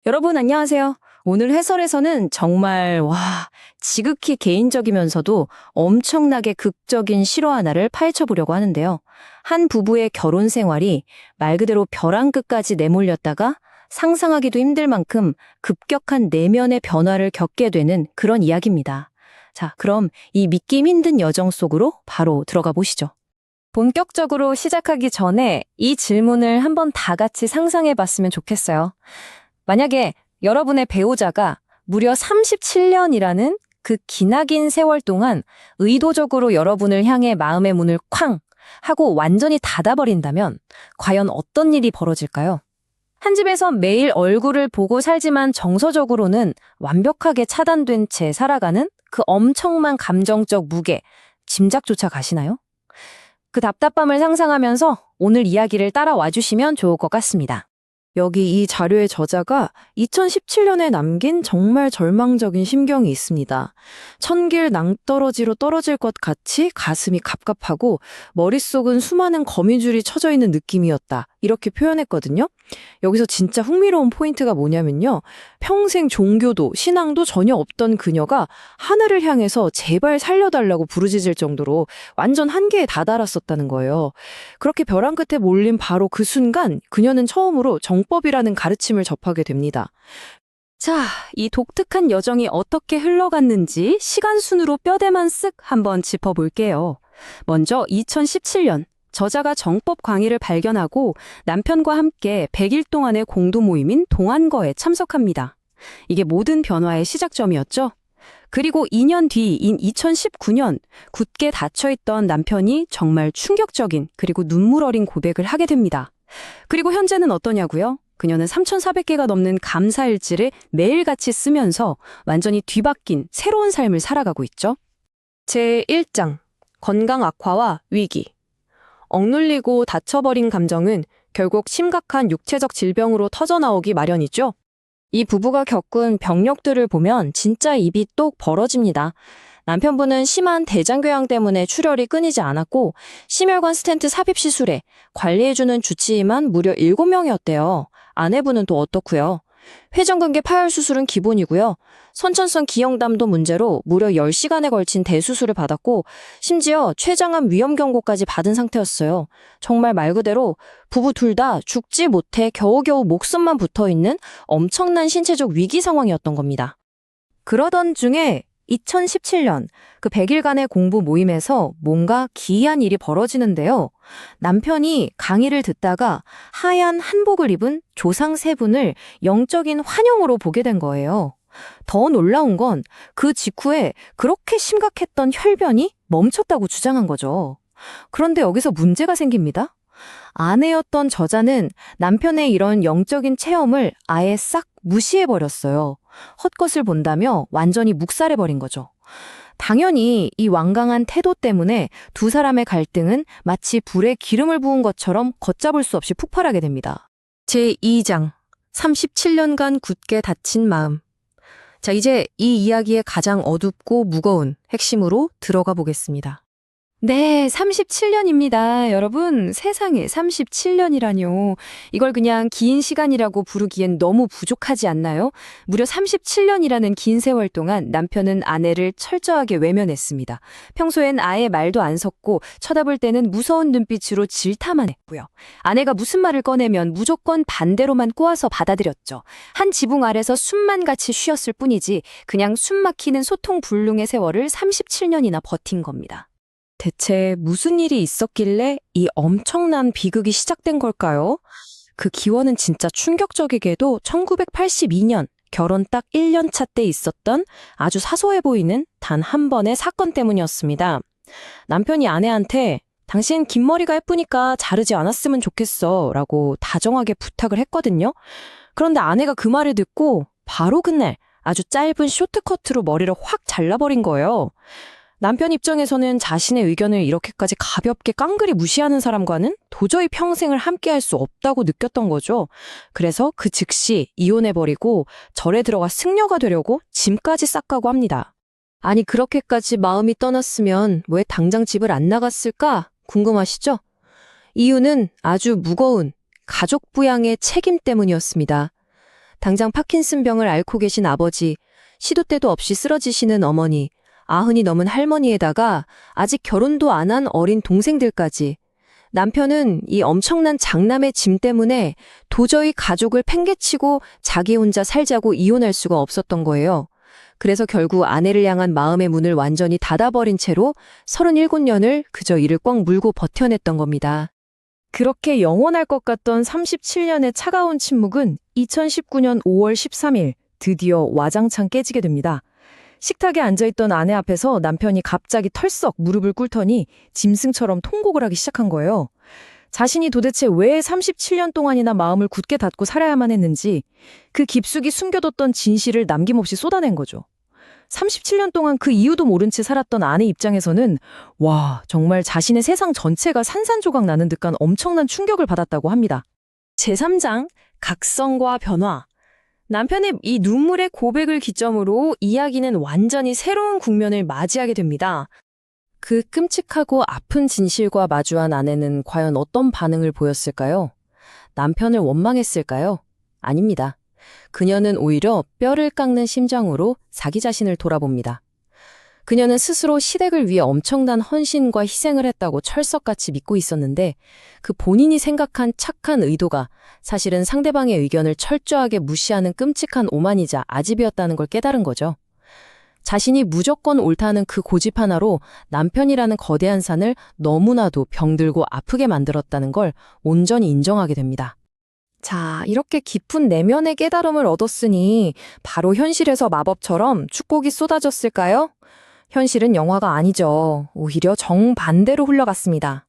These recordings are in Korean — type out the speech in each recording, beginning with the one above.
여러분 안녕하세요. 오늘 해설에서는 정말 지극히 개인적이면서도 엄청나게 극적인 실화 하나를 파헤쳐 보려고 하는데요. 한 부부의 결혼 생활이 말 그대로 벼랑 끝까지 내몰렸다가 상상하기도 힘들 만큼 급격한 내면의 변화를 겪게 되는 그런 이야기입니다. 자, 그럼 이 믿기 힘든 여정 속으로 바로 들어가 보시죠. 본격적으로 시작하기 전에 이 질문을 한번 다 같이 상상해 봤으면 좋겠어요. 만약에 여러분의 배우자가 무려 37년이라는 그 기나긴 세월 동안 의도적으로 여러분을 향해 마음의 문을 쾅 하고 완전히 닫아버린다면 과연 어떤 일이 벌어질까요? 한 집에서 매일 얼굴을 보고 살지만 정서적으로는 완벽하게 차단된 채 살아가는 그 엄청난 감정적 무게, 짐작조차 가시나요? 그 답답함을 상상하면서 오늘 이야기를 따라와 주시면 좋을 것 같습니다. 여기 이 자료의 저자가 2017년에 남긴 정말 절망적인 심경이 있습니다. 천길 낭떠러지로 떨어질 것 같이 가슴이 갑갑하고 머릿속은 수많은 거미줄이 쳐져 있는 느낌이었다. 이렇게 표현했거든요. 여기서 진짜 흥미로운 포인트가 뭐냐면요. 평생 종교도 신앙도 전혀 없던 그녀가 하늘을 향해서 제발 살려달라고 부르짖을 정도로 완전 한계에 다다랐었다는 거예요. 그렇게 벼랑 끝에 몰린 바로 그 순간 그녀는 처음으로 정법이라는 가르침을 접하게 됩니다. 자, 이 독특한 여정이 어떻게 흘러갔는지 시간 순으로 뼈대만 쓱 한번 짚어볼게요. 먼저 2017년 저자가 정법 강의를 발견하고 남편과 함께 100일 동안의 공도 모임인 동안거에 참석합니다. 이게 모든 변화의 시작점이었죠. 그리고 2년 뒤인 2019년 굳게 닫혀있던 남편이 정말 충격적인 그리고 눈물 어린 고백을 하게 됩니다. 그리고 현재는 어떠냐고요? 그녀는 3,400개가 넘는 감사일지를 매일같이 쓰면서 완전히 뒤바뀐 새로운 삶을 살아가고 있죠. 제1장 건강 악화와 위기. 억눌리고 닫혀버린 감정은 결국 심각한 육체적 질병으로 터져나오기 마련이죠. 이 부부가 겪은 병력들을 보면 진짜 입이 똑 벌어집니다. 남편분은 심한 대장궤양 때문에 출혈이 끊이지 않았고 심혈관 스텐트 삽입 시술에 관리해주는 주치의만 무려 7명이었대요. 아내분은 또 어떻고요? 회전근개 파열 수술은 기본이고요. 선천성 기형담도 문제로 무려 10시간에 걸친 대수술을 받았고 심지어 췌장암 위험 경고까지 받은 상태였어요. 정말 말 그대로 부부 둘 다 죽지 못해 겨우겨우 목숨만 붙어있는 엄청난 신체적 위기 상황이었던 겁니다. 그러던 중에 2017년 그 100일간의 공부 모임에서 뭔가 기이한 일이 벌어지는데요. 남편이 강의를 듣다가 하얀 한복을 입은 조상 세 분을 영적인 환영으로 보게 된 거예요. 더 놀라운 건 그 직후에 그렇게 심각했던 혈변이 멈췄다고 주장한 거죠. 그런데 여기서 문제가 생깁니다. 아내였던 저자는 남편의 이런 영적인 체험을 아예 싹 무시해버렸어요. 헛것을 본다며 완전히 묵살해버린 거죠. 당연히 이 완강한 태도 때문에 두 사람의 갈등은 마치 불에 기름을 부은 것처럼 걷잡을 수 없이 폭발하게 됩니다. 제2장 37년간 굳게 닫힌 마음. 자, 이제 이 이야기의 가장 어둡고 무거운 핵심으로 들어가 보겠습니다. 네, 37년입니다. 여러분, 세상에 37년이라뇨. 이걸 그냥 긴 시간이라고 부르기엔 너무 부족하지 않나요? 무려 37년이라는 긴 세월 동안 남편은 아내를 철저하게 외면했습니다. 평소엔 아예 말도 안 섞고 쳐다볼 때는 무서운 눈빛으로 질타만 했고요. 아내가 무슨 말을 꺼내면 무조건 반대로만 꼬아서 받아들였죠. 한 지붕 아래서 숨만 같이 쉬었을 뿐이지 그냥 숨 막히는 소통불능의 세월을 37년이나 버틴 겁니다. 대체 무슨 일이 있었길래 이 엄청난 비극이 시작된 걸까요? 그 기원은 진짜 충격적이게도 1982년 결혼 딱 1년 차 때 있었던 아주 사소해 보이는 단 한 번의 사건 때문이었습니다. 남편이 아내한테 당신 긴 머리가 예쁘니까 자르지 않았으면 좋겠어 라고 다정하게 부탁을 했거든요. 그런데 아내가 그 말을 듣고 바로 그날 아주 짧은 쇼트커트로 머리를 확 잘라버린 거예요. 남편 입장에서는 자신의 의견을 이렇게까지 가볍게 깡그리 무시하는 사람과는 도저히 평생을 함께할 수 없다고 느꼈던 거죠. 그래서 그 즉시 이혼해버리고 절에 들어가 승려가 되려고 짐까지 싹 가고 합니다. 아니 그렇게까지 마음이 떠났으면 왜 당장 집을 안 나갔을까 궁금하시죠? 이유는 아주 무거운 가족 부양의 책임 때문이었습니다. 당장 파킨슨병을 앓고 계신 아버지, 시도 때도 없이 쓰러지시는 어머니, 90이 넘은 할머니에다가 아직 결혼도 안 한 어린 동생들까지. 남편은 이 엄청난 장남의 짐 때문에 도저히 가족을 팽개치고 자기 혼자 살자고 이혼할 수가 없었던 거예요. 그래서 결국 아내를 향한 마음의 문을 완전히 닫아버린 채로 37년을 그저 이를 꽉 물고 버텨냈던 겁니다. 그렇게 영원할 것 같던 37년의 차가운 침묵은 2019년 5월 13일 드디어 와장창 깨지게 됩니다. 식탁에 앉아있던 아내 앞에서 남편이 갑자기 털썩 무릎을 꿇더니 짐승처럼 통곡을 하기 시작한 거예요. 자신이 도대체 왜 37년 동안이나 마음을 굳게 닫고 살아야만 했는지 그 깊숙이 숨겨뒀던 진실을 남김없이 쏟아낸 거죠. 37년 동안 그 이유도 모른 채 살았던 아내 입장에서는 와, 정말 자신의 세상 전체가 산산조각 나는 듯한 엄청난 충격을 받았다고 합니다. 제3장 각성과 변화. 남편의 이 눈물의 고백을 기점으로 이야기는 완전히 새로운 국면을 맞이하게 됩니다. 그 끔찍하고 아픈 진실과 마주한 아내는 과연 어떤 반응을 보였을까요? 남편을 원망했을까요? 아닙니다. 그녀는 오히려 뼈를 깎는 심정으로 자기 자신을 돌아봅니다. 그녀는 스스로 시댁을 위해 엄청난 헌신과 희생을 했다고 철석같이 믿고 있었는데 그 본인이 생각한 착한 의도가 사실은 상대방의 의견을 철저하게 무시하는 끔찍한 오만이자 아집이었다는 걸 깨달은 거죠. 자신이 무조건 옳다는 그 고집 하나로 남편이라는 거대한 산을 너무나도 병들고 아프게 만들었다는 걸 온전히 인정하게 됩니다. 자, 이렇게 깊은 내면의 깨달음을 얻었으니 바로 현실에서 마법처럼 축복이 쏟아졌을까요? 현실은 영화가 아니죠. 오히려 정반대로 흘러갔습니다.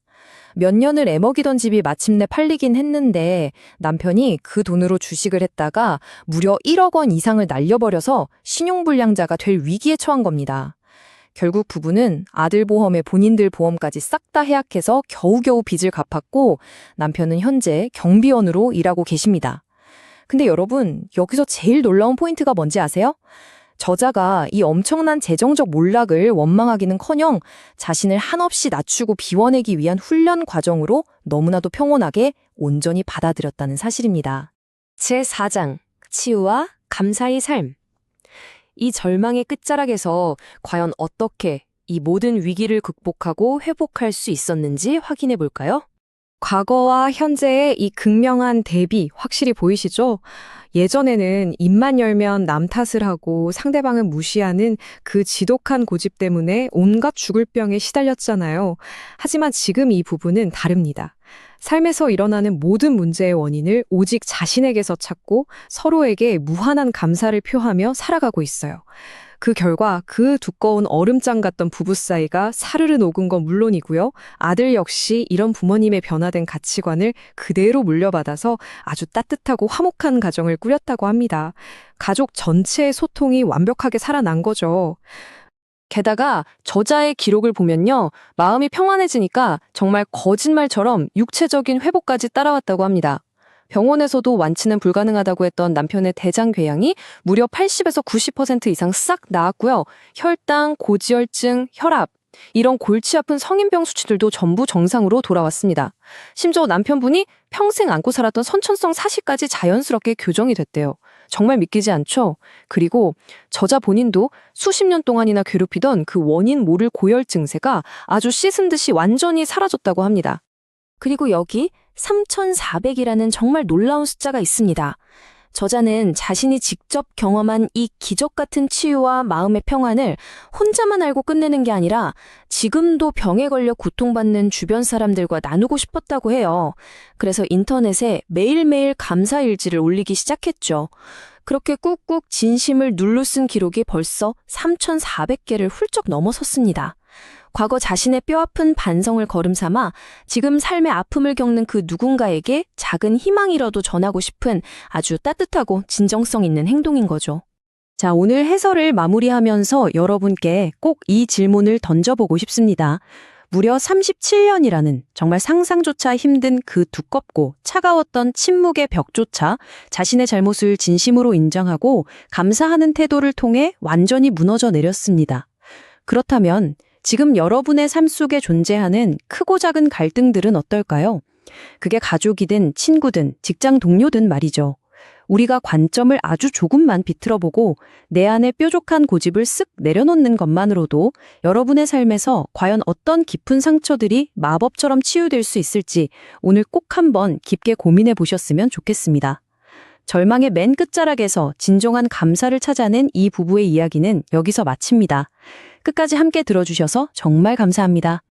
몇 년을 애먹이던 집이 마침내 팔리긴 했는데 남편이 그 돈으로 주식을 했다가 무려 1억 원 이상을 날려버려서 신용불량자가 될 위기에 처한 겁니다. 결국 부부는 아들 보험에 본인들 보험까지 싹 다 해약해서 겨우겨우 빚을 갚았고 남편은 현재 경비원으로 일하고 계십니다. 근데 여러분, 여기서 제일 놀라운 포인트가 뭔지 아세요? 저자가 이 엄청난 재정적 몰락을 원망하기는커녕 자신을 한없이 낮추고 비워내기 위한 훈련 과정으로 너무나도 평온하게 온전히 받아들였다는 사실입니다. 제4장, 치유와 감사의 삶. 이 절망의 끝자락에서 과연 어떻게 이 모든 위기를 극복하고 회복할 수 있었는지 확인해 볼까요? 과거와 현재의 이 극명한 대비 확실히 보이시죠? 예전에는 입만 열면 남 탓을 하고 상대방을 무시하는 그 지독한 고집 때문에 온갖 죽을 병에 시달렸잖아요. 하지만 지금 이 부분은 다릅니다. 삶에서 일어나는 모든 문제의 원인을 오직 자신에게서 찾고 서로에게 무한한 감사를 표하며 살아가고 있어요. 그 결과 그 두꺼운 얼음장 같던 부부 사이가 사르르 녹은 건 물론이고요. 아들 역시 이런 부모님의 변화된 가치관을 그대로 물려받아서 아주 따뜻하고 화목한 가정을 꾸렸다고 합니다. 가족 전체의 소통이 완벽하게 살아난 거죠. 게다가 저자의 기록을 보면요. 마음이 평안해지니까 정말 거짓말처럼 육체적인 회복까지 따라왔다고 합니다. 병원에서도 완치는 불가능하다고 했던 남편의 대장궤양이 무려 80에서 90% 이상 싹 나았고요. 혈당, 고지혈증, 혈압, 이런 골치 아픈 성인병 수치들도 전부 정상으로 돌아왔습니다. 심지어 남편분이 평생 안고 살았던 선천성 사시까지 자연스럽게 교정이 됐대요. 정말 믿기지 않죠? 그리고 저자 본인도 수십 년 동안이나 괴롭히던 그 원인 모를 고열 증세가 아주 씻은 듯이 완전히 사라졌다고 합니다. 그리고 여기 3,400이라는 정말 놀라운 숫자가 있습니다. 저자는 자신이 직접 경험한 이 기적 같은 치유와 마음의 평안을 혼자만 알고 끝내는 게 아니라 지금도 병에 걸려 고통받는 주변 사람들과 나누고 싶었다고 해요. 그래서 인터넷에 매일매일 감사일지를 올리기 시작했죠. 그렇게 꾹꾹 진심을 눌러 쓴 기록이 벌써 3,400개를 훌쩍 넘어섰습니다. 과거 자신의 뼈아픈 반성을 걸음삼아 지금 삶의 아픔을 겪는 그 누군가에게 작은 희망이라도 전하고 싶은 아주 따뜻하고 진정성 있는 행동인 거죠. 자, 오늘 해설을 마무리하면서 여러분께 꼭 이 질문을 던져보고 싶습니다. 무려 37년이라는 정말 상상조차 힘든 그 두껍고 차가웠던 침묵의 벽조차 자신의 잘못을 진심으로 인정하고 감사하는 태도를 통해 완전히 무너져 내렸습니다. 그렇다면 지금 여러분의 삶 속에 존재하는 크고 작은 갈등들은 어떨까요? 그게 가족이든 친구든 직장 동료든 말이죠. 우리가 관점을 아주 조금만 비틀어보고 내 안에 뾰족한 고집을 쓱 내려놓는 것만으로도 여러분의 삶에서 과연 어떤 깊은 상처들이 마법처럼 치유될 수 있을지 오늘 꼭 한번 깊게 고민해 보셨으면 좋겠습니다. 절망의 맨 끝자락에서 진정한 감사를 찾아낸 이 부부의 이야기는 여기서 마칩니다. 끝까지 함께 들어주셔서 정말 감사합니다.